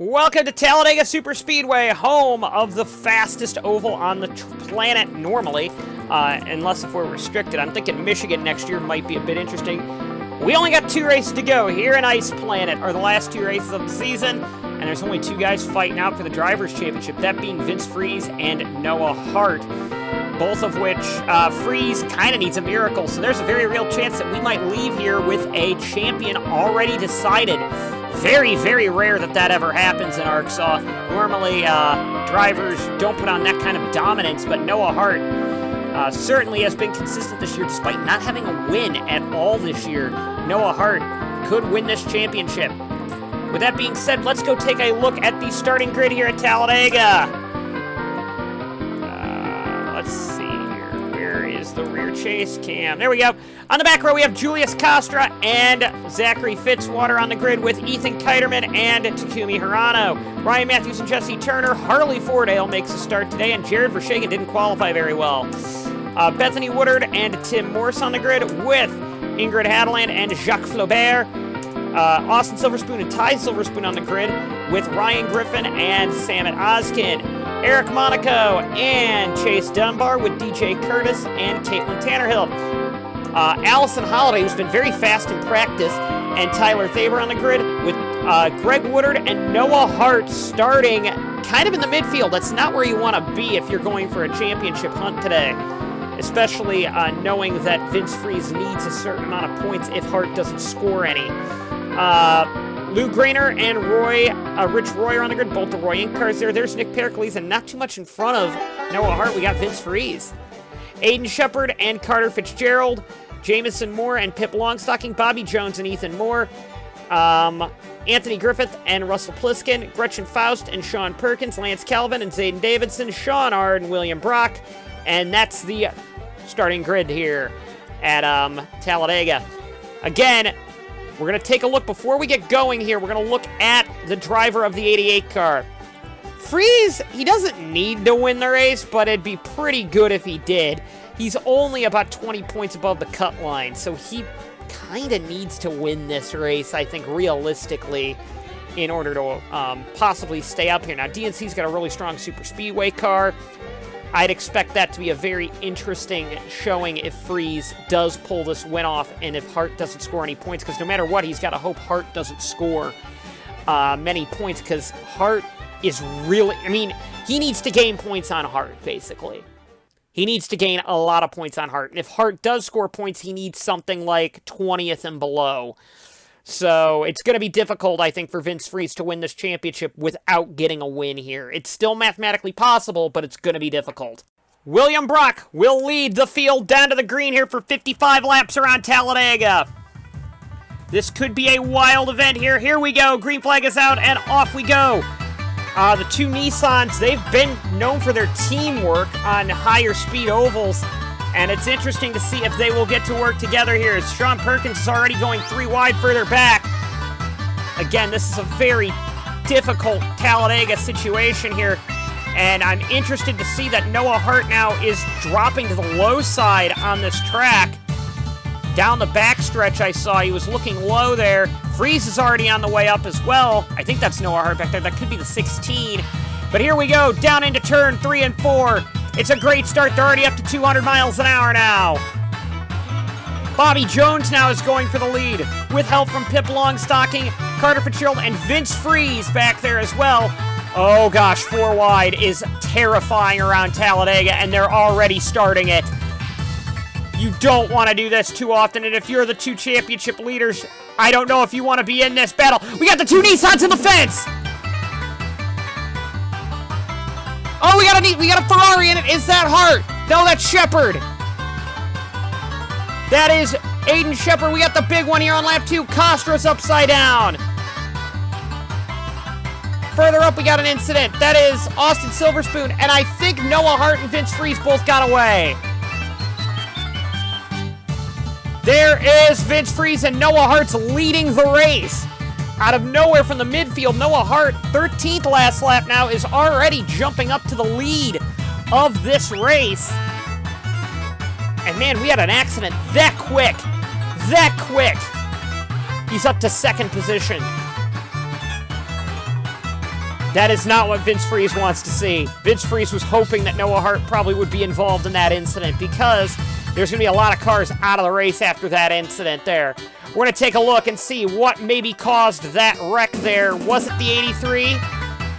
Welcome to Talladega Superspeedway, home of the fastest oval on the planet normally, unless if we're restricted. I'm thinking Michigan next year might be a bit interesting. We only got 2 races to go. Here in Ice Planet are the last 2 races of the season, and there's only 2 guys fighting out for the Drivers' Championship, that being Vince Friese and Noah Hart, both of which Friese kind of needs a miracle, so there's a very real chance that we might leave here with a champion already decided. Very, very rare that that ever happens in ARCSOA. Normally, drivers don't put on that kind of dominance, but Noah Hart certainly has been consistent this year, despite not having a win at all this year. Noah Hart could win this championship. With that being said, let's go take a look at the starting grid here at Talladega. Let's see here. Where is the rear chase cam? There we go. On the back row, we have Julius Costra and Zachary Fitzwater on the grid with Ethan Kiterman and Takumi Hirano. Ryan Matthews and Jesse Turner. Harley Fordale makes a start today, and Jared Vershegen didn't qualify very well. Bethany Woodard and Tim Morse on the grid with Ingrid Hadeland and Jacques Flaubert. Austin Silverspoon and Ty Silverspoon on the grid with Ryan Griffin and Samet Ozkin. Eric Monaco and Chase Dunbar with DJ Curtis and Caitlin Tannerhill. Allison Holiday, who's been very fast in practice, and Tyler Thaber on the grid with Greg Woodard and Noah Hart starting kind of in the midfield. That's not where you want to be if you're going for a championship hunt today, especially knowing that Vince Friese needs a certain amount of points if Hart doesn't score any. Lou Grainer and Rich Roy are on the grid, both the Roy Inc. cars there. There's Nick Pericles, and not too much in front of Noah Hart. We got Vince Friese. Aiden Shepard and Carter Fitzgerald, Jamison Moore and Pip Longstocking, Bobby Jones and Ethan Moore, Anthony Griffith and Russell Pliskin, Gretchen Faust and Sean Perkins, Lance Calvin and Zayden Davidson, Sean Ard and William Brock, and that's the starting grid here at Talladega. Again, we're going to take a look, before we get going here, we're going to look at the driver of the 88 car. Friese, he doesn't need to win the race, but it'd be pretty good if he did. He's only about 20 points above the cut line, so he kind of needs to win this race, I think, realistically, in order to possibly stay up here. Now, DNC's got a really strong super speedway car. I'd expect that to be a very interesting showing if Friese does pull this win off and if Hart doesn't score any points, because no matter what, he's got to hope Hart doesn't score many points, because Hart is really, I mean, he needs to gain points on Hart, basically. He needs to gain a lot of points on Hart. And if Hart does score points, he needs something like 20th and below. So it's going to be difficult, I think, for Vince Friese to win this championship without getting a win here. It's still mathematically possible, but it's going to be difficult. William Brock will lead the field down to the green here for 55 laps around Talladega. This could be a wild event here. Here we go. Green flag is out, and off we go. The 2 Nissans, they've been known for their teamwork on higher speed ovals, and it's interesting to see if they will get to work together here, as Sean Perkins is already going 3 wide further back. Again, this is a very difficult Talladega situation here, and I'm interested to see that Noah Hart now is dropping to the low side on this track. Down the backstretch, I saw he was looking low there. Friese is already on the way up as well. I think that's Noah Hart back there. That could be the 16. But here we go, down into turn 3 and 4. It's a great start. They're already up to 200 miles an hour now. Bobby Jones now is going for the lead, with help from Pip Longstocking, Carter Fitzgerald, and Vince Friese back there as well. Oh gosh, 4 wide is terrifying around Talladega, and they're already starting it. You don't want to do this too often, and if you're the 2 championship leaders, I don't know if you want to be in this battle. We got the 2 Nissans in the fence! Oh, we got a Ferrari in it. Is that Hart? No, that's Shepard. That is Aiden Shepard. We got the big one here on lap 2. Costra's upside down. Further up, we got an incident. That is Austin Silverspoon, and I think Noah Hart and Vince Friese both got away. There is Vince Friese, and Noah Hart's leading the race. Out of nowhere from the midfield, Noah Hart, 13th last lap now, is already jumping up to the lead of this race. And man, we had an accident that quick. That quick. He's up to 2nd position. That is not what Vince Freeze wants to see. Vince Freeze was hoping that Noah Hart probably would be involved in that incident because there's going to be a lot of cars out of the race after that incident there. We're going to take a look and see what maybe caused that wreck there. Was it the 83?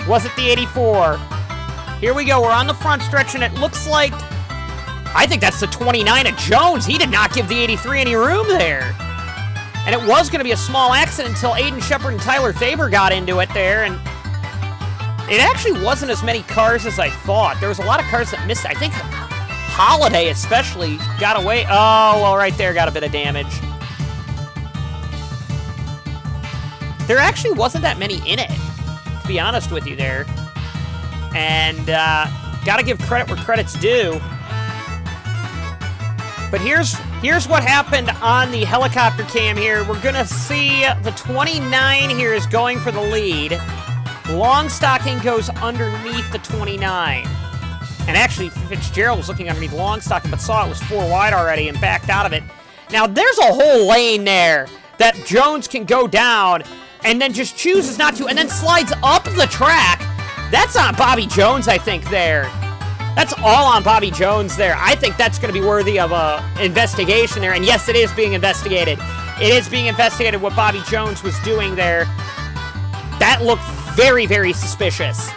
Was it the 84? Here we go. We're on the front stretch, and it looks like... I think that's the 29 of Jones. He did not give the 83 any room there. And it was going to be a small accident until Aiden Shepard and Tyler Faber got into it there, and it actually wasn't as many cars as I thought. There was a lot of cars that missed. I think Holiday especially got away. Oh, well, right there got a bit of damage. There actually wasn't that many in it, to be honest with you there. And got to give credit where credit's due. But here's what happened on the helicopter cam here. We're going to see the 29 here is going for the lead. Long stocking goes underneath the 29. And actually, Fitzgerald was looking underneath long stocking, but saw it was 4 wide already and backed out of it. Now, there's a whole lane there that Jones can go down and then just chooses not to, and then slides up the track. That's on Bobby Jones, I think, there. That's all on Bobby Jones there. I think that's going to be worthy of an investigation there. And yes, it is being investigated. It is being investigated what Bobby Jones was doing there. That looked very, very suspicious.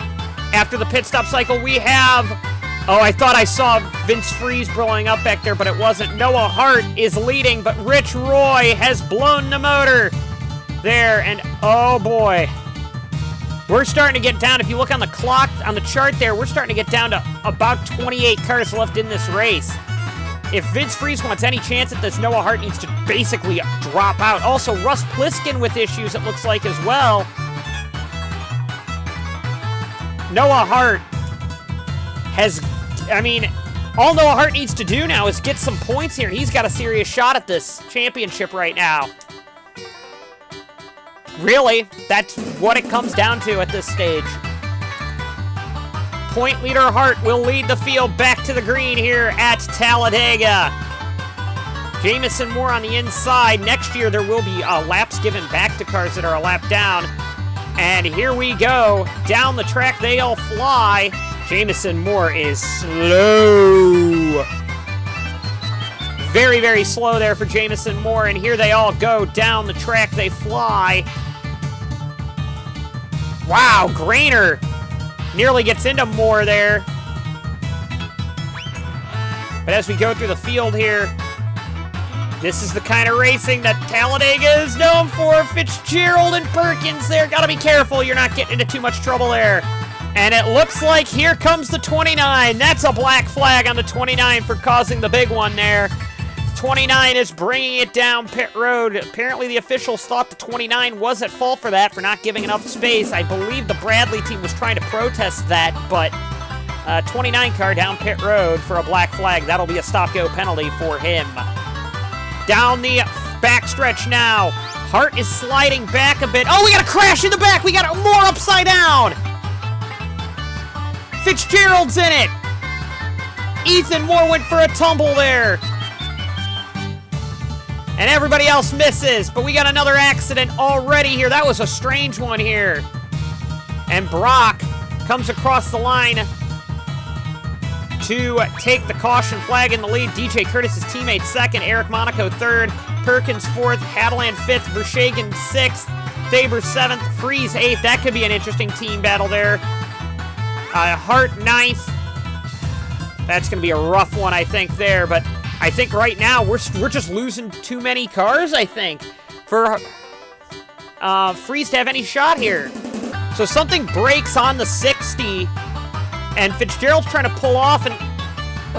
After the pit stop cycle, we have... Oh, I thought I saw Vince Freeze blowing up back there, but it wasn't. Noah Hart is leading, but Rich Roy has blown the motor there. And oh boy. We're starting to get down, if you look on the clock, on the chart there, we're starting to get down to about 28 cars left in this race. If Vince Freeze wants any chance at this, Noah Hart needs to basically drop out. Also, Russ Pliskin with issues, it looks like, as well. Noah Hart has, I mean, all Noah Hart needs to do now is get some points here. He's got a serious shot at this championship right now. Really, that's what it comes down to at this stage. Point leader Hart will lead the field back to the green here at Talladega. Jamison Moore on the inside. Next year, there will be laps given back to cars that are a lap down. And here we go. Down the track, they all fly. Jamison Moore is slow. Very, very slow there for Jamison Moore. And here they all go. Down the track, they fly. Wow, Grainer nearly gets into Moore there. But as we go through the field here, this is the kind of racing that Talladega is known for. Fitzgerald and Perkins there. Gotta be careful you're not getting into too much trouble there. And it looks like here comes the 29. That's a black flag on the 29 for causing the big one there. 29 is bringing it down pit road. Apparently the officials thought the 29 was at fault for that, for not giving enough space. I believe the Bradley team was trying to protest that, but 29 car down pit road for a black flag. That'll be a stop-go penalty for him. Down the backstretch now. Hart is sliding back a bit. Oh, we got a crash in the back. We got more upside down. Fitzgerald's in it. Ethan Moore went for a tumble there. And everybody else misses, but we got another accident already here. That was a strange one here. And Brock comes across the line to take the caution flag in the lead. DJ Curtis's teammate second, Eric Monaco third, Perkins fourth, Hadeland fifth, Vershagen sixth, Faber seventh, Freeze eighth. That could be an interesting team battle there. Hart ninth. That's going to be a rough one, I think, there, but I think right now we're just losing too many cars, I think, for Freeze to have any shot here. So something breaks on the 60, and Fitzgerald's trying to pull off, and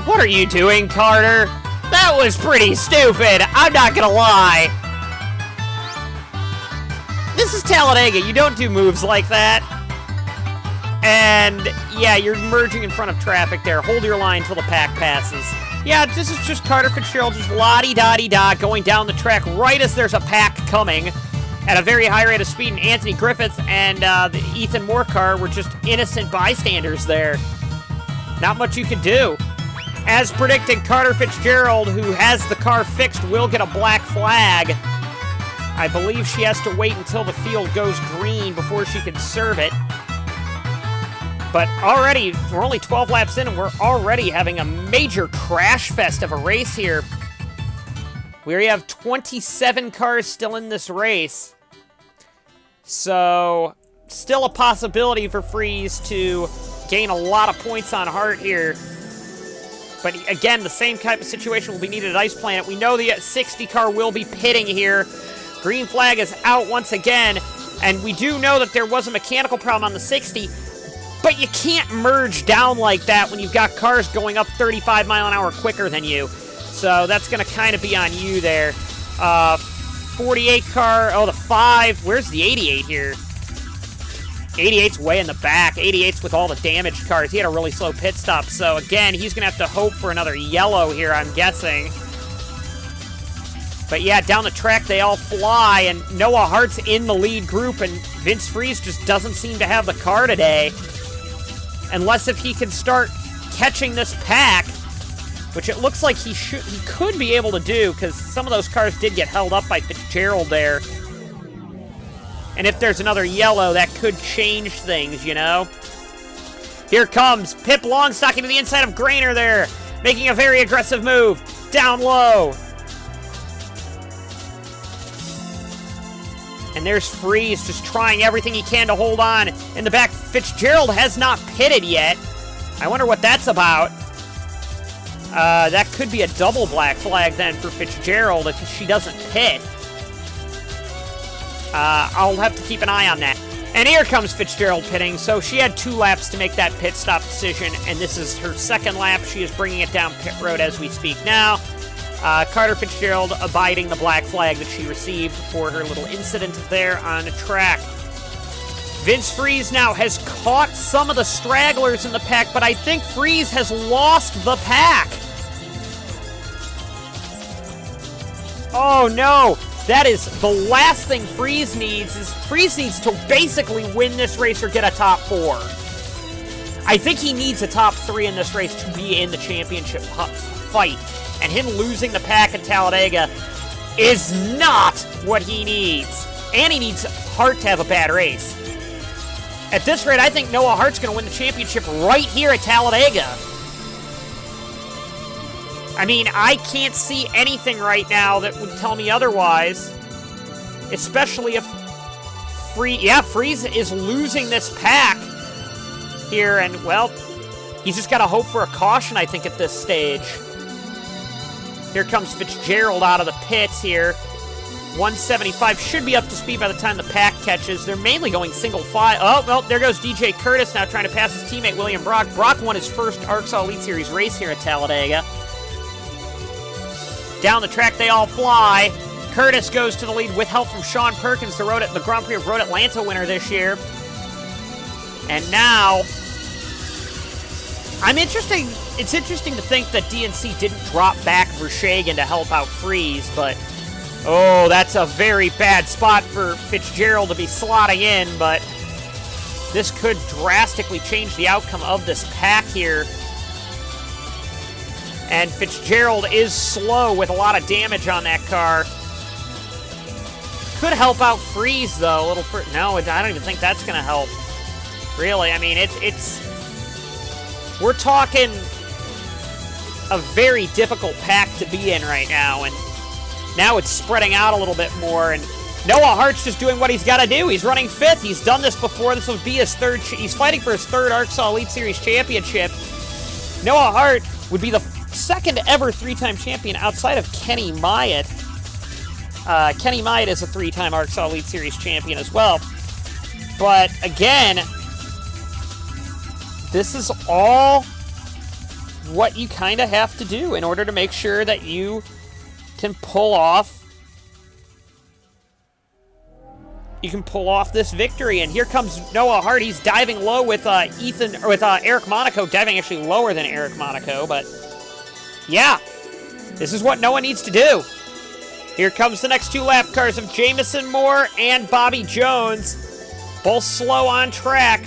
what are you doing, Carter? That was pretty stupid, I'm not gonna lie. This is Talladega, you don't do moves like that. And yeah, you're merging in front of traffic there. Hold your line till the pack passes. Yeah, this is just Carter Fitzgerald just la-di-da-di-da going down the track right as there's a pack coming at a very high rate of speed, and Anthony Griffith and the Ethan Moore car were just innocent bystanders there. Not much you can do. As predicted, Carter Fitzgerald, who has the car fixed, will get a black flag. I believe she has to wait until the field goes green before she can serve it. But already, we're only 12 laps in, and we're already having a major crash fest of a race here. We already have 27 cars still in this race. So, still a possibility for Freeze to gain a lot of points on Hart here. But again, the same type of situation will be needed at Ice Planet. We know the 60 car will be pitting here. Green flag is out once again. And we do know that there was a mechanical problem on the 60. But you can't merge down like that when you've got cars going up 35 mile an hour quicker than you. So that's going to kind of be on you there. 48 car, oh, the 5. Where's the 88 here? 88's way in the back. 88's with all the damaged cars. He had a really slow pit stop. So again, he's going to have to hope for another yellow here, I'm guessing. But yeah, down the track they all fly, and Noah Hart's in the lead group, and Vince Freeze just doesn't seem to have the car today. Unless if he can start catching this pack, which it looks like he could be able to do, because some of those cars did get held up by Fitzgerald there. And if there's another yellow, that could change things, you know? Here comes Pip Longstocking to the inside of Grainer there, making a very aggressive move. Down low. And there's Freeze just trying everything he can to hold on. In the back, Fitzgerald has not pitted yet. I wonder what that's about. That could be a double black flag then for Fitzgerald if she doesn't pit. I'll have to keep an eye on that. And here comes Fitzgerald pitting. So she had 2 laps to make that pit stop decision, and this is her second lap. She is bringing it down pit road as we speak now. Carter Fitzgerald abiding the black flag that she received for her little incident there on the track. Vince Freeze now has caught some of the stragglers in the pack, but I think Freeze has lost the pack. Oh no, that is the last thing Freeze needs. Freeze needs to basically win this race or get a top 4. I think he needs a top 3 in this race to be in the championship fight. And him losing the pack at Talladega is not what he needs. And he needs Hart to have a bad race. At this rate, I think Noah Hart's going to win the championship right here at Talladega. I mean, I can't see anything right now that would tell me otherwise. Especially if Freeze is losing this pack here. And, well, he's just got to hope for a caution, I think, at this stage. Here comes Fitzgerald out of the pits here. 175 should be up to speed by the time the pack catches. They're mainly going single file. Oh, well, there goes DJ Curtis now trying to pass his teammate William Brock. Brock won his first ARCSOA Elite Series race here at Talladega. Down the track they all fly. Curtis goes to the lead with help from Sean Perkins, the Grand Prix of Road Atlanta winner this year. And now, it's interesting to think that DNC didn't drop back Vershegen to help out Freeze, but oh, that's a very bad spot for Fitzgerald to be slotting in, but this could drastically change the outcome of this pack here. And Fitzgerald is slow with a lot of damage on that car. Could help out Freeze, though, a little further. No, I don't even think that's going to help. Really, I mean, we're talking a very difficult pack to be in right now, and now it's spreading out a little bit more, and Noah Hart's just doing what he's got to do. He's running 5th. He's done this before. This will be his 3rd. He's fighting for his 3rd ARCSOA Elite Series championship. Noah Hart would be the 2nd ever 3-time champion outside of Kenny Myatt. Kenny Myatt is a 3-time ARCSOA Elite Series champion as well. But again, this is all what you kind of have to do in order to make sure that you can pull off this victory. And here comes Noah Hart. He's diving low with Eric Monaco, diving actually lower than Eric Monaco, but yeah, this is what Noah needs to do. Here comes the next 2 lap cars of Jamison Moore and Bobby Jones, both slow on track,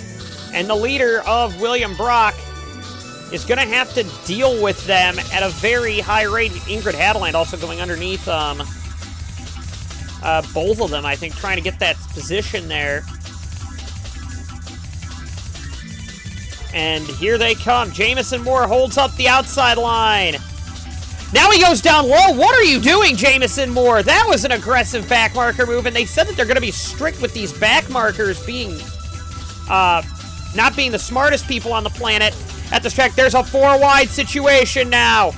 and the leader of William Brock is going to have to deal with them at a very high rate. Ingrid Hadeland also going underneath both of them, I think, trying to get that position there. And here they come. Jamison Moore holds up the outside line. Now he goes down low. What are you doing, Jamison Moore? That was an aggressive back marker move, and they said that they're going to be strict with these back markers being, not being the smartest people on the planet at this track. There's a 4-wide situation now.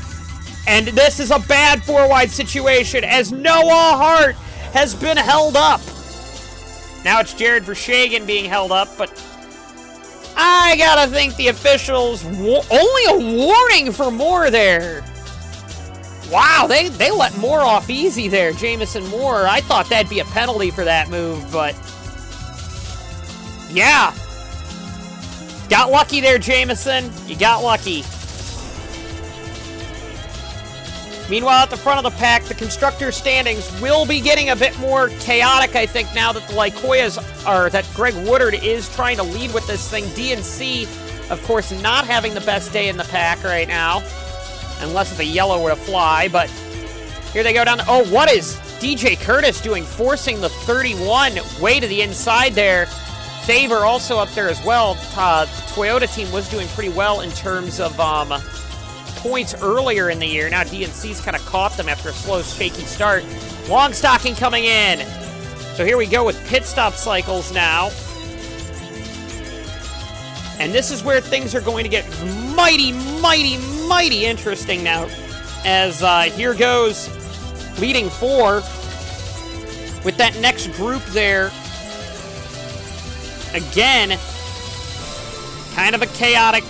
And this is a bad 4-wide situation as Noah Hart has been held up. Now it's Jared Vershegen being held up, but I gotta think the officials, only a warning for Moore there. Wow, they let Moore off easy there, Jamison Moore. I thought that'd be a penalty for that move, but yeah. Got lucky there, Jamison. You got lucky. Meanwhile, at the front of the pack, the constructor standings will be getting a bit more chaotic, I think, now that the Lycoyas are, that Greg Woodard is trying to lead with this thing. DNC, of course, not having the best day in the pack right now, unless the yellow were to fly, but here they go down. Oh, what is DJ Curtis doing, forcing the 31 way to the inside there? Faber also up there as well. The Toyota team was doing pretty well in terms of points earlier in the year. Now DNC's kind of caught them after a slow, shaky start. Longstocking coming in. So here we go with pit stop cycles now. And this is where things are going to get mighty, mighty, mighty interesting now. As here goes leading 4 with that next group there. Again, kind of a chaotic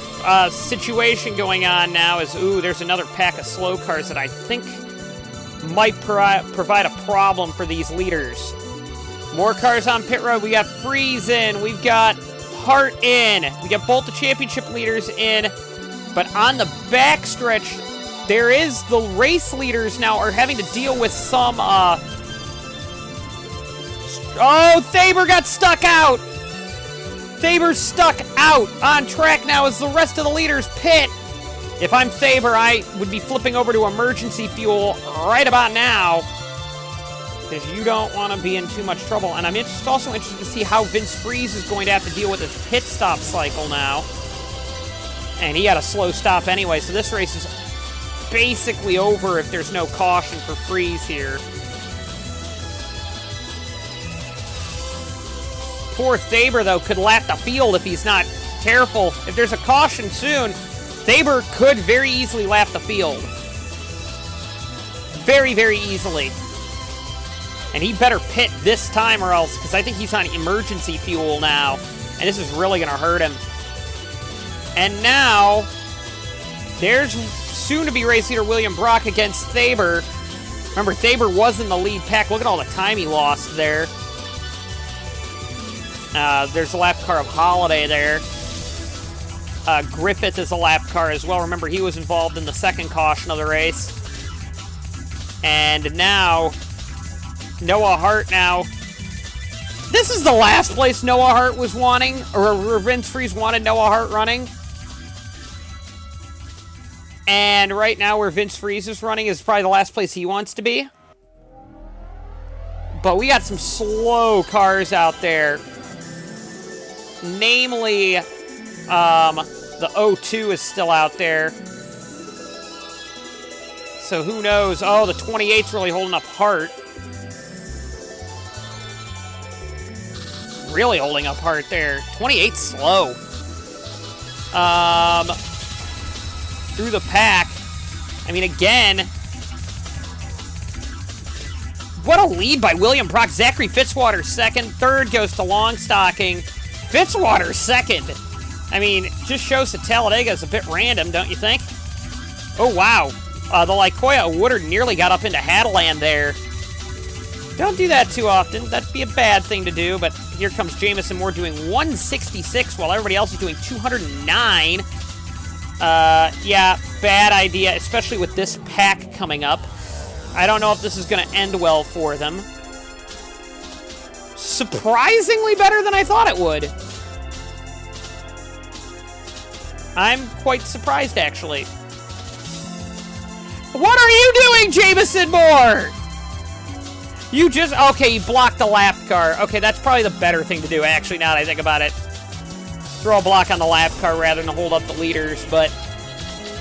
situation going on now as, ooh, there's another pack of slow cars that I think might provide a problem for these leaders. More cars on pit road. We got Freeze in. We've got Hart in. We got both the championship leaders in. But on the backstretch, there is the race leaders now are having to deal with some, oh, Thaber got stuck out. Thaber's stuck out on track now as the rest of the leaders pit. If I'm Thaber, I would be flipping over to emergency fuel right about now, because you don't want to be in too much trouble. And I'm also interested to see how Vince Freeze is going to have to deal with his pit stop cycle now. And he had a slow stop anyway, so this race is basically over if there's no caution for Freeze here. Poor Thaber, though, could lap the field if he's not careful. If there's a caution soon, Thaber could very easily lap the field. Very, very easily. And he better pit this time or else, because I think he's on emergency fuel now. And this is really going to hurt him. And now, there's soon-to-be race leader William Brock against Thaber. Remember, Thaber was in the lead pack. Look at all the time he lost there. There's a lap car of Holiday there. Griffith is a lap car as well. Remember, he was involved in the second caution of the race. And now, Noah Hart now. This is the last place Noah Hart was wanting, or Vince Freeze wanted Noah Hart running. And right now where Vince Freeze is running is probably the last place he wants to be. But we got some slow cars out there. Namely, the 02 is still out there. So who knows? Oh, the 28's really holding up Hart. Really holding up Hart there. 28's slow. Through the pack. I mean, again, what a lead by William Brock. Zachary Fitzwater second. Third goes to Longstocking. Fitzwater second. I mean, just shows that Talladega is a bit random, don't you think? Oh, wow. The Lycoya Woodard nearly got up into Hadeland there. Don't do that too often. That'd be a bad thing to do, but here comes Jamison Moore doing 166 while everybody else is doing 209. Yeah, bad idea, especially with this pack coming up. I don't know if this is going to end well for them. Surprisingly better than I thought it would. I'm quite surprised, actually. What are you doing, Jamison Moore? You just... Okay, you blocked the lap car. Okay, that's probably the better thing to do, actually, now that I think about it. throw a block on the lap car rather than hold up the leaders, but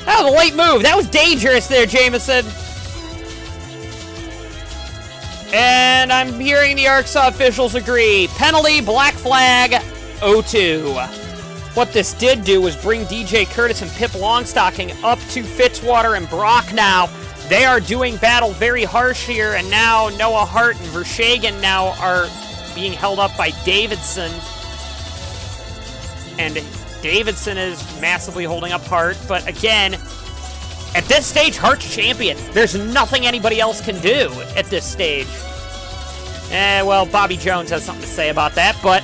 that was a late move. That was dangerous there, Jameson. And I'm hearing the ARCSOA officials agree. Penalty, black flag, 0-2. What this did do was bring DJ Curtis and Pip Longstocking up to Fitzwater and Brock now. They are doing battle very harsh here, and now Noah Hart and Vershegen now are being held up by Davidson. And Davidson is massively holding up Hart, but again, at this stage, Hart's champion. There's nothing anybody else can do at this stage. Well, Bobby Jones has something to say about that, but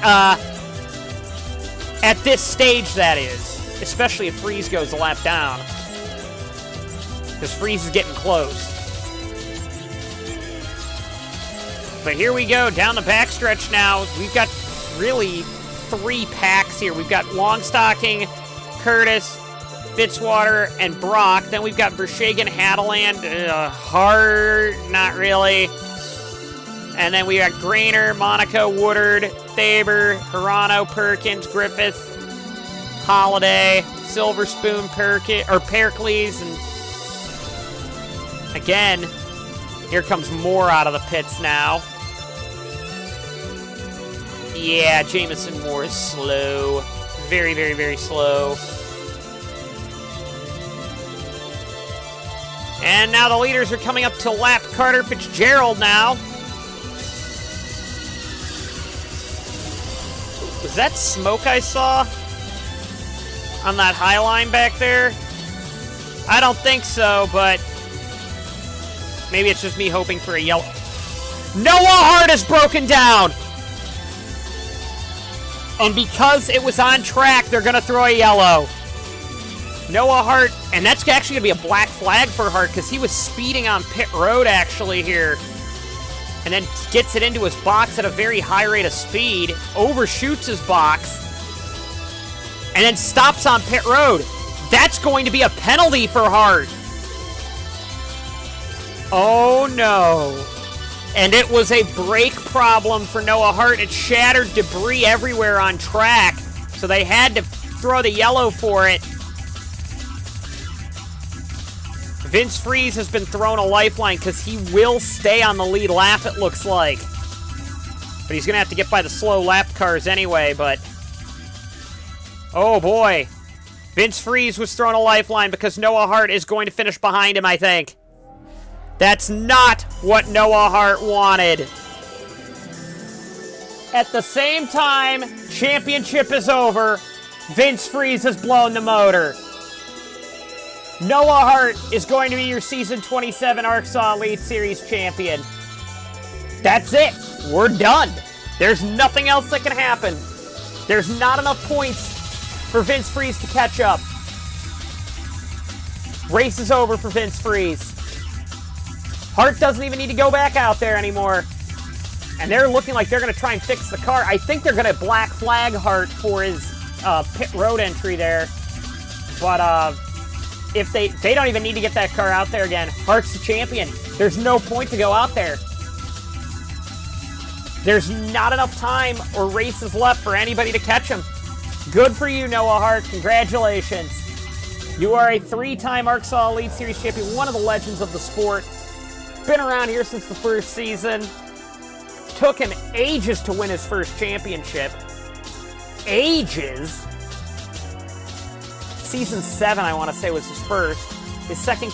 at this stage, that is. Especially if Freeze goes a lap down. Because Freeze is getting close. But here we go, down the backstretch now. We've got really 3 packs here. We've got Longstocking, Curtis, Fitzwater, and Brock. Then we've got Vershegen, Hadeland, Hart, not really. And then we got Grainer, Monaco, Woodard, Thaber, Hirano, Perkins, Griffith, Holiday, Silver Spoon, Pericles, and again, here comes more out of the pits now. Yeah, Jameson Moore is slow. Very, very, very slow. And now the leaders are coming up to lap Carter Fitzgerald now. Was that smoke I saw on that high line back there? I don't think so, but maybe it's just me hoping for a yellow. Noah Hart is broken down! And because it was on track, they're going to throw a yellow. Noah Hart, and that's actually going to be a black flag for Hart because he was speeding on pit road actually here. And then gets it into his box at a very high rate of speed, overshoots his box, and then stops on pit road. That's going to be a penalty for Hart. Oh no. And it was a brake problem for Noah Hart. It shattered debris everywhere on track, so they had to throw the yellow for it. Vince Freeze has been thrown a lifeline because he will stay on the lead lap, it looks like. But he's going to have to get by the slow lap cars anyway, but... oh boy. Vince Freeze was thrown a lifeline because Noah Hart is going to finish behind him, I think. That's not what Noah Hart wanted. At the same time, championship is over. Vince Freeze has blown the motor. Noah Hart is going to be your Season 27 ARCSOA Elite Series champion. That's it. We're done. There's nothing else that can happen. There's not enough points for Vince Freeze to catch up. Race is over for Vince Freeze. Hart doesn't even need to go back out there anymore. And they're looking like they're going to try and fix the car. I think they're going to black flag Hart for his pit road entry there. But if they don't even need to get that car out there again. Hart's the champion. There's no point to go out there. There's not enough time or races left for anybody to catch him. Good for you, Noah Hart. Congratulations. You are a 3-time ARCSOA Elite Series champion, one of the legends of the sport. Been around here since the first season. Took him ages to win his first championship. Ages. Season 7, I want to say, was his first. His second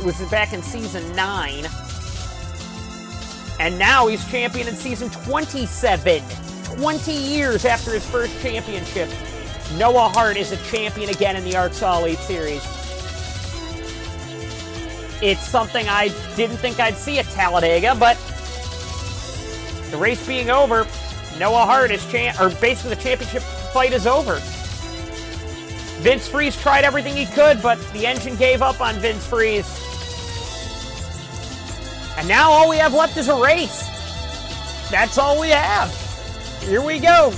was back in Season 9. And now he's champion in Season 27. 20 years after his first championship. Noah Hart is a champion again in the ARCSOA Elite Series. It's something I didn't think I'd see at Talladega, but the race being over, Noah Hart is basically the championship fight is over. Vince Freeze tried everything he could, but the engine gave up on Vince Freeze. And now all we have left is a race. That's all we have. Here we go.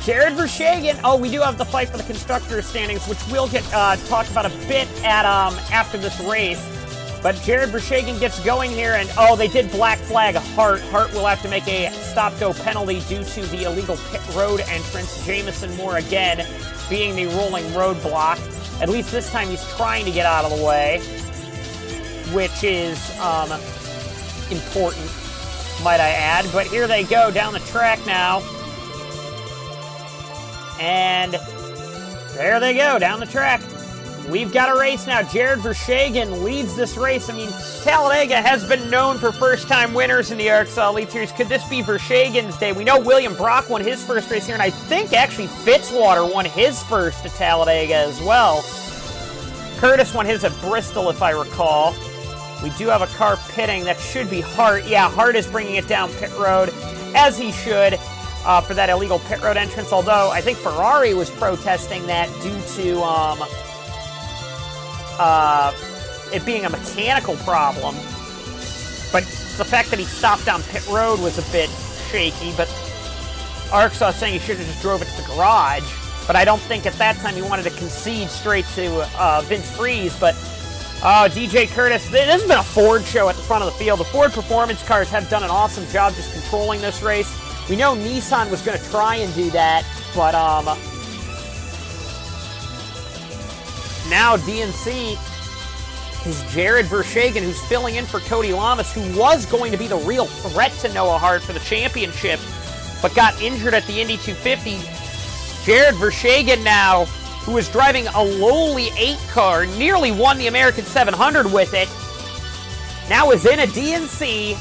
Jared Vershegen. Oh, we do have the fight for the constructors standings, which we'll get talked about a bit at after this race. But Jared Vershegen gets going here, and oh, they did black flag Hart. Hart will have to make a stop-go penalty due to the illegal pit road entrance. Jamison Moore again being the rolling roadblock. At least this time he's trying to get out of the way, which is important, might I add. But here they go down the track now. And there they go down the track. We've got a race now. Jared Vershegen leads this race. I mean, Talladega has been known for first-time winners in the ARCSOA Elite Series. Could this be Vershegen's day? We know William Brock won his first race here, and I think actually Fitzwater won his first at Talladega as well. Curtis won his at Bristol, if I recall. We do have a car pitting. That should be Hart. Yeah, Hart is bringing it down pit road, as he should, for that illegal pit road entrance, although I think Ferrari was protesting that due to it being a mechanical problem. But the fact that he stopped on pit road was a bit shaky, but ARCSOA saying he should have just drove it to the garage. But I don't think at that time he wanted to concede straight to Vince Freeze. But DJ Curtis, this has been a Ford show at the front of the field. The Ford performance cars have done an awesome job just controlling this race. We know Nissan was going to try and do that, but now DNC is Jared Vershegen, who's filling in for Cody Lamas, who was going to be the real threat to Noah Hart for the championship, but got injured at the Indy 250. Jared Vershegen now, who is driving a lowly 8 car, nearly won the American 700 with it, now is in a DNC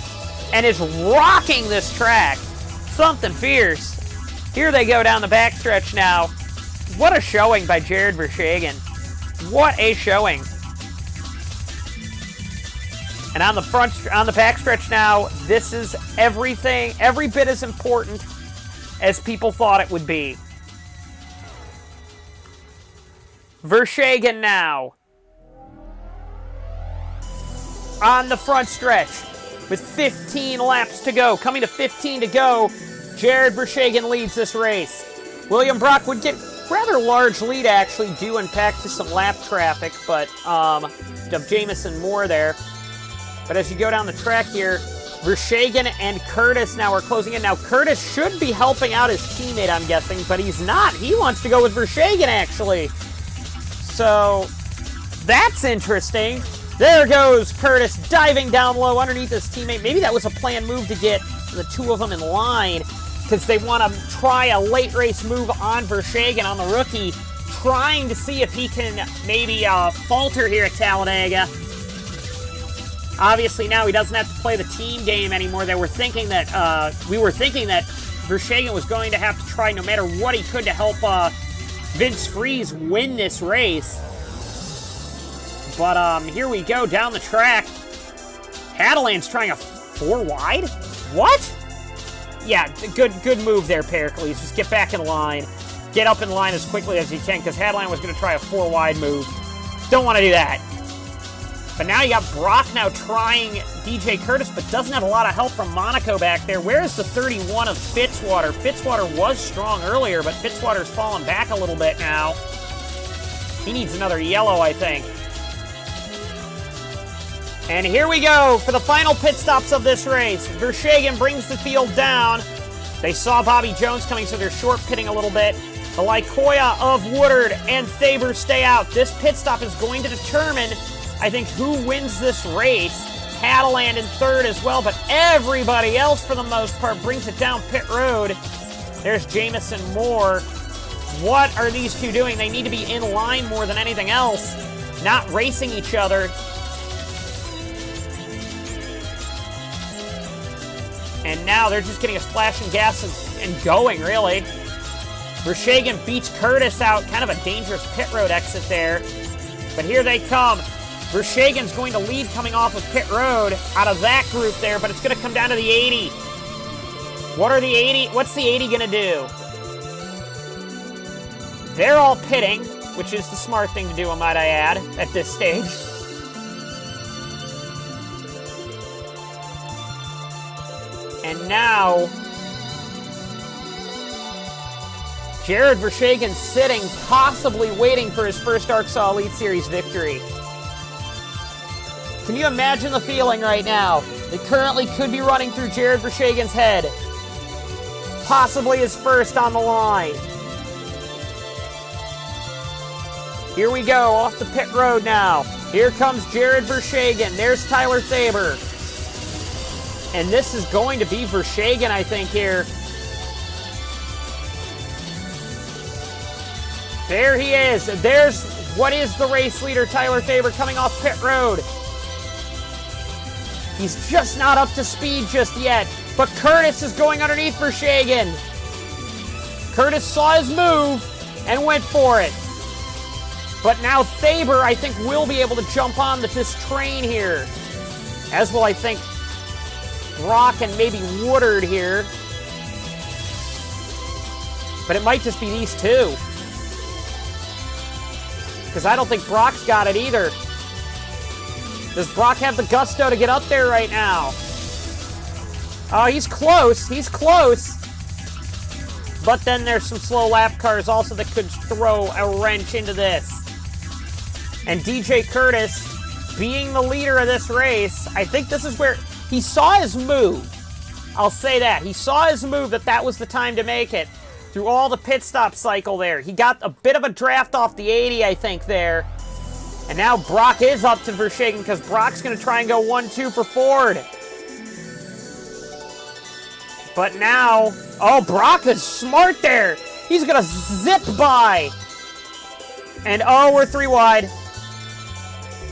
and is rocking this track. Something fierce. Here they go down the backstretch now. What a showing by Jared Vershegen. What a showing. And on the backstretch now, this is everything, every bit as important as people thought it would be. Vershegen now on the front stretch with 15 laps to go. Coming to 15 to go, Jared Vershegen leads this race. William Brock would get rather large lead, actually, due in fact to some lap traffic, but of Jamison Moore there. But as you go down the track here, Vershegen and Curtis now are closing in. Now, Curtis should be helping out his teammate, I'm guessing, but he's not. He wants to go with Vershegen, actually. So, that's interesting. There goes Curtis diving down low underneath his teammate. Maybe that was a planned move to get the two of them in line, because they want to try a late race move on Vershegen, on the rookie, trying to see if he can maybe falter here at Talladega. Obviously now he doesn't have to play the team game anymore. We were thinking that Vershegen was going to have to try no matter what he could to help Vince Freeze win this race. But here we go down the track. Catalan's trying a 4 wide? What? Yeah, good move there, Pericles. Just get back in line. Get up in line as quickly as you can, because Catalan was going to try a 4 wide move. Don't want to do that. But now you got Brock now trying DJ Curtis, but doesn't have a lot of help from Monaco back there. Where's the 31 of Fitzwater? Fitzwater was strong earlier, but Fitzwater's fallen back a little bit now. He needs another yellow, I think. And here we go for the final pit stops of this race. Vershegen brings the field down. They saw Bobby Jones coming, so they're short pitting a little bit. The Lycoya of Woodard and Thaber stay out. This pit stop is going to determine, I think, who wins this race. Catalan in third as well, but everybody else, for the most part, brings it down pit road. There's Jamison Moore. What are these two doing? They need to be in line more than anything else, not racing each other. And now they're just getting a splash of gas and going, really. Vershegen beats Curtis out. Kind of a dangerous pit road exit there. But here they come. Vershegen's going to lead coming off of pit road out of that group there, but it's going to come down to the 80. What's the 80 going to do? They're all pitting, which is the smart thing to do, might I add, at this stage. And now, Jared Vershegen sitting, possibly waiting for his first ARCSOA Elite Series victory. Can you imagine the feeling right now? It currently could be running through Jared Vershagen's head. Possibly his first on the line. Here we go, off the pit road now. Here comes Jared Vershagen. There's Tyler Thaber. And this is going to be Vershagen, I think, here. There he is. There's what is the race leader, Tyler Thaber, coming off pit road. He's just not up to speed just yet. But Curtis is going underneath Vershagen. Curtis saw his move and went for it. But now Thaber, I think, will be able to jump on this train here. As will, I think, Brock and maybe Woodard here. But it might just be these two. Because I don't think Brock's got it either. Does Brock have the gusto to get up there right now? Oh, he's close. He's close. But then there's some slow lap cars also that could throw a wrench into this. And DJ Curtis, being the leader of this race, I think this is where he saw his move. I'll say that. He saw his move that was the time to make it. Through all the pit stop cycle there. He got a bit of a draft off the 80, I think, there. And now Brock is up to Vershagen because Brock's going to try and go 1-2 for Ford. But now, oh, Brock is smart there. He's going to zip by. And oh, we're 3 wide.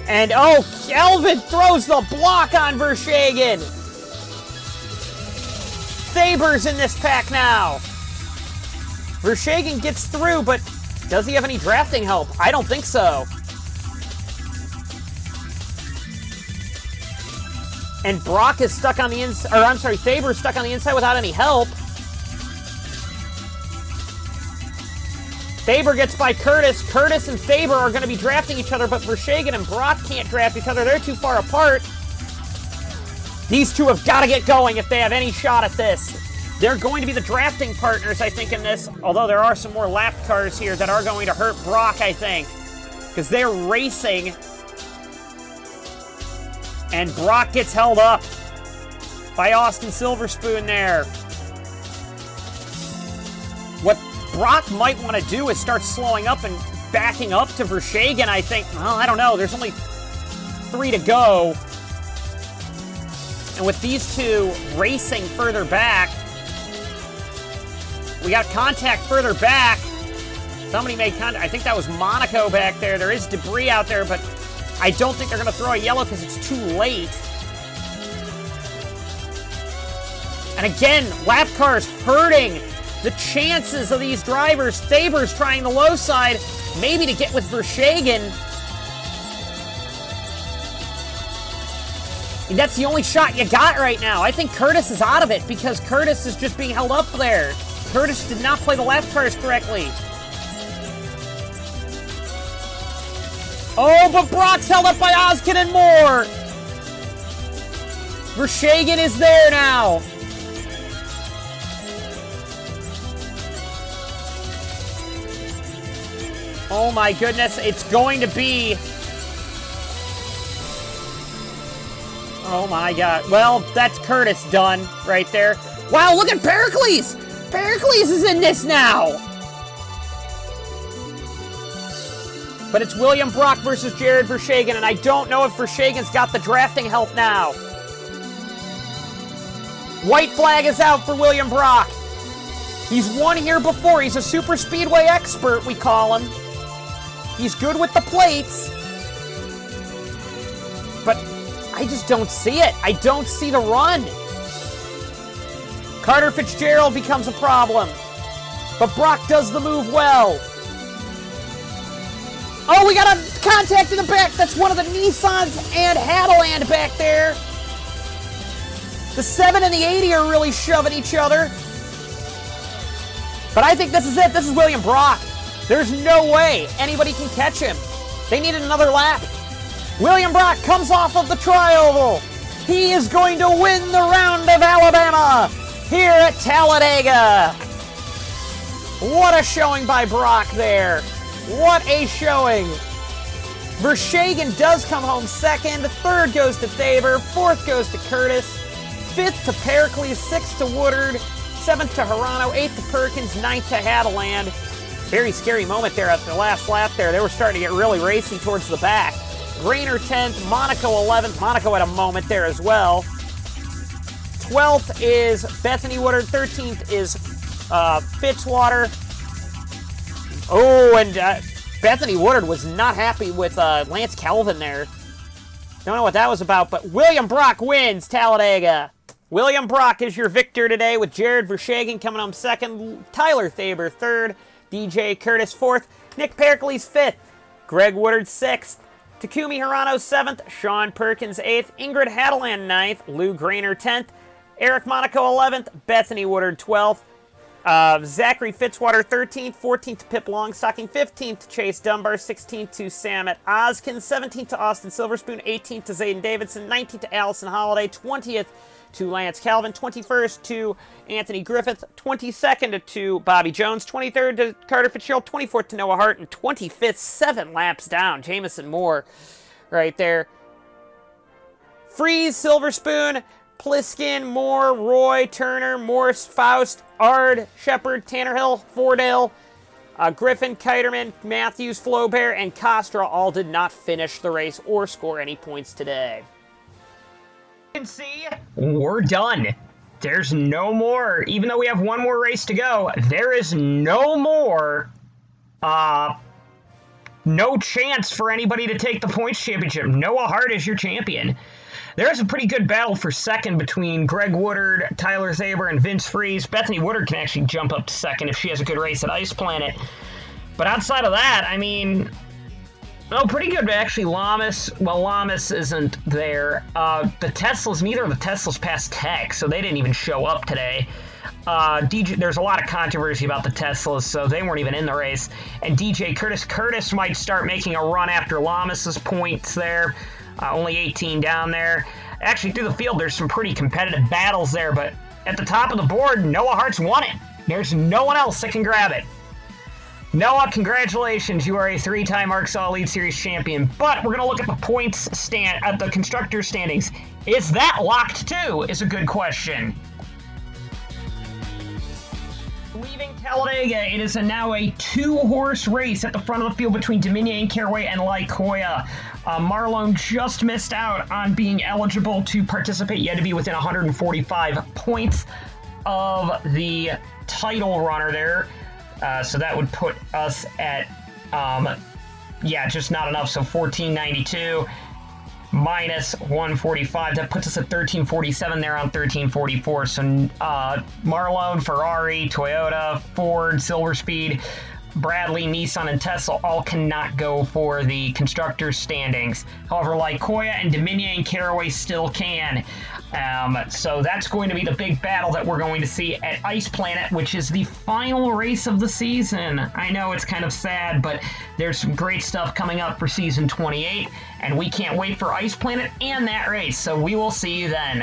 And oh, Kelvin throws the block on Vershagen. Thaber's in this pack now. Vershagen gets through, but does he have any drafting help? I don't think so. And Brock is stuck on the inside, or I'm sorry, Thaber's stuck on the inside without any help. Thaber gets by Curtis. Curtis and Thaber are going to be drafting each other, but Vershagen and Brock can't draft each other. They're too far apart. These two have got to get going if they have any shot at this. They're going to be the drafting partners, I think, in this, although there are some more lap cars here that are going to hurt Brock, I think, because they're racing, and Brock gets held up by Austin Silverspoon there. What Brock might want to do is start slowing up and backing up to Vershagen, I think. Well, I don't know. There's only 3 to go. And with these two racing further back, we got contact further back. Somebody made contact. I think that was Monaco back there. There is debris out there, but I don't think they're going to throw a yellow because it's too late. And again, lap cars hurting the chances of these drivers. Thaber's trying the low side, maybe to get with Vershagen. And that's the only shot you got right now. I think Curtis is out of it because Curtis is just being held up there. Curtis did not play the lap cars correctly. Oh, but Brock's held up by Oskin and Moore. Vershagen is there now. Oh my goodness, it's going to be... Oh my God. Well, that's Curtis done right there. Wow, look at Pericles! Pericles is in this now! But it's William Brock versus Jared Vershagen, and I don't know if Vershagen's got the drafting help now. White flag is out for William Brock. He's won here before. He's a super speedway expert, we call him. He's good with the plates. But I just don't see it. I don't see the run. Carter Fitzgerald becomes a problem. But Brock does the move well. Oh, we got a contact in the back. That's one of the Nissans and Hadeland back there. The 7 and the 80 are really shoving each other. But I think this is it. This is William Brock. There's no way anybody can catch him. They need another lap. William Brock comes off of the tri-oval. He is going to win the round of Alabama here at Talladega. What a showing by Brock there. What a showing. Verstegen does come home second. Third goes to Thaber. Fourth goes to Curtis. Fifth to Pericles. Sixth to Woodard. Seventh to Hirano. Eighth to Perkins. Ninth to Hadeland. Very scary moment there at the last lap there. They were starting to get really racy towards the back. Grainer 10th. Monaco 11th. Monaco had a moment there as well. 12th is Bethany Woodard. 13th is Fitzwater. Oh, and Bethany Woodard was not happy with Lance Calvin there. Don't know what that was about, but William Brock wins Talladega. William Brock is your victor today with Jared Verstegen coming home second, Tyler Thaber third, DJ Curtis fourth, Nick Pericles fifth, Greg Woodard sixth, Takumi Hirano seventh, Sean Perkins eighth, Ingrid Hadeland ninth, Lou Grainer 10th, Eric Monaco 11th, Bethany Woodard 12th, Zachary Fitzwater 13th, 14th to Pip Longstocking, 15th to Chase Dunbar, 16th to Samet Oskin, 17th to Austin Silverspoon, 18th to Zayden Davidson, 19th to Allison Holiday, 20th to Lance Calvin, 21st to Anthony Griffith, 22nd to Bobby Jones, 23rd to Carter Fitzgerald, 24th to Noah Hart, and 25th, 7 laps down, Jamison Moore right there. Freeze, Silverspoon, Pliskin, Moore, Roy, Turner, Morse, Faust, Ard, Shepard, Tannerhill, Fordale, Griffin, Kiterman, Matthews, Flaubert, and Costra all did not finish the race or score any points today. You can see, we're done. There's no more, even though we have one more race to go, there is no more, no chance for anybody to take the points championship. Noah Hart is your champion. There's a pretty good battle for second between Greg Woodard, Tyler Thaber, and Vince Freeze. Bethany Woodard can actually jump up to second if she has a good race at Ice Planet. But outside of that, I mean, oh, pretty good actually. Lamas isn't there. The Teslas, neither of the Teslas passed tech, so they didn't even show up today. There's a lot of controversy about the Teslas, so they weren't even in the race. And DJ Curtis might start making a run after Lamas's points there. Only 18 down there. Actually, through the field, there's some pretty competitive battles there, but at the top of the board, Noah Hart's won it. There's no one else that can grab it. Noah, congratulations. You are a 3-time ARCSOA Lead Series champion, but we're going to look at the points at the constructor standings. Is that locked too? Is a good question. Leaving Talladega, it is now a 2-horse race at the front of the field between Dominion and Caraway and Lycoya. Marlon just missed out on being eligible to participate. You had to be within 145 points of the title runner there. So that would put us at, just not enough. So 1492 minus 145. That puts us at 1347 there on 1344. So Marlon, Ferrari, Toyota, Ford, Silverspeed, Bradley, Nissan, and Tesla all cannot go for the constructors' standings. However, Lycoya and Dominion and Caraway still can. So that's going to be the big battle that we're going to see at Ice Planet, which is the final race of the season. I know it's kind of sad, but there's some great stuff coming up for Season 28, and we can't wait for Ice Planet and that race, so we will see you then.